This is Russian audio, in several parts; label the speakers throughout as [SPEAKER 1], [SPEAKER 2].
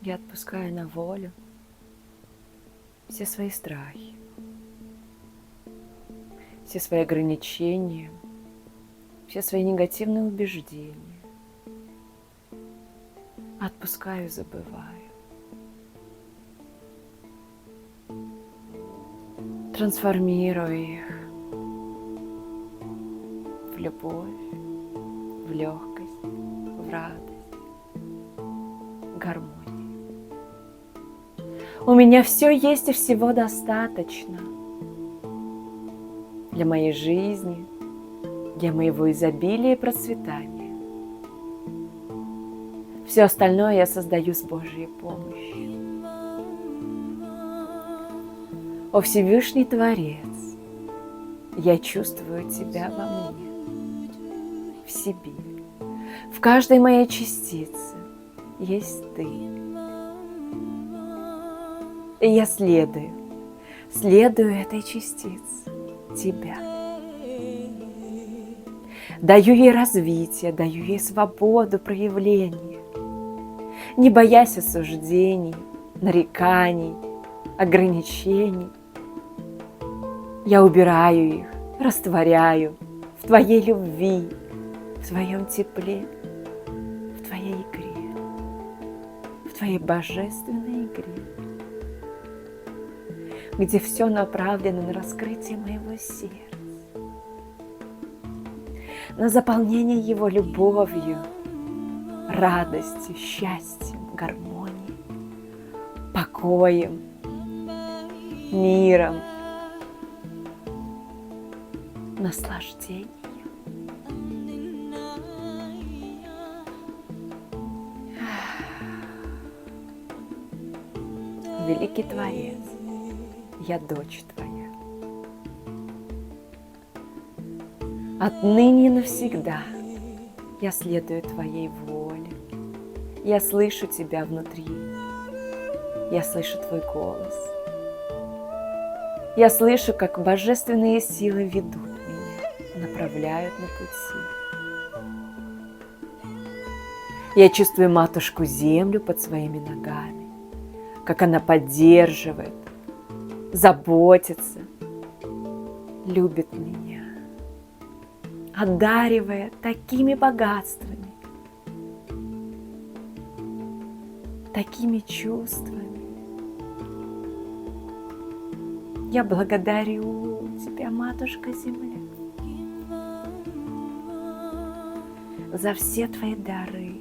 [SPEAKER 1] Я отпускаю на волю все свои страхи, все свои ограничения, все свои негативные убеждения. Отпускаю и забываю. Трансформирую их в любовь, в легкость, в радость, в гармонию. У меня все есть и всего достаточно для моей жизни, для моего изобилия и процветания. Все остальное я создаю с Божьей помощью. О Всевышний Творец, я чувствую Тебя во мне, в себе. В каждой моей частице есть Ты. И я следую этой частице, Тебя. Даю ей развитие, даю ей свободу проявления, не боясь осуждений, нареканий, ограничений. Я убираю их, растворяю в Твоей любви, в Твоем тепле, в Твоей игре, в Твоей божественной игре, где все направлено на раскрытие моего сердца, на заполнение его любовью, радостью, счастьем, гармонией, покоем, миром, наслаждением. Великий Творец, я дочь Твоя. Отныне и навсегда я следую Твоей воле. Я слышу Тебя внутри. Я слышу Твой голос. Я слышу, как божественные силы ведут меня, направляют на пути. Я чувствую Матушку Землю под своими ногами, как она поддерживает, заботится, любит меня, одаривая такими богатствами, такими чувствами. Я благодарю Тебя, Матушка Земля, за все Твои дары,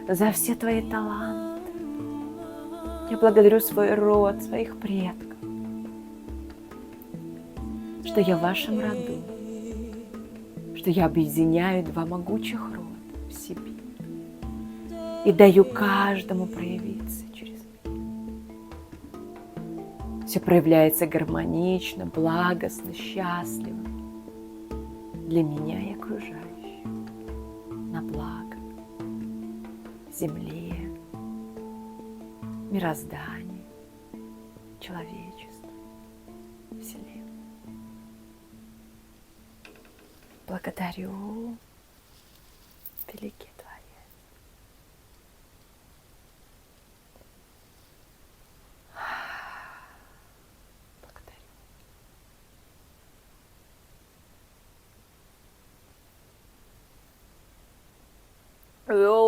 [SPEAKER 1] за все Твои таланты. Я благодарю свой род, своих предков, что я в вашем роду, что я объединяю два могучих рода в себе и даю каждому проявиться через меня. Все проявляется гармонично, благостно, счастливо для меня и окружающих, на благо земле, мирозданию, человечеству, Вселенной. Благодарю, великий Творец. Благодарю.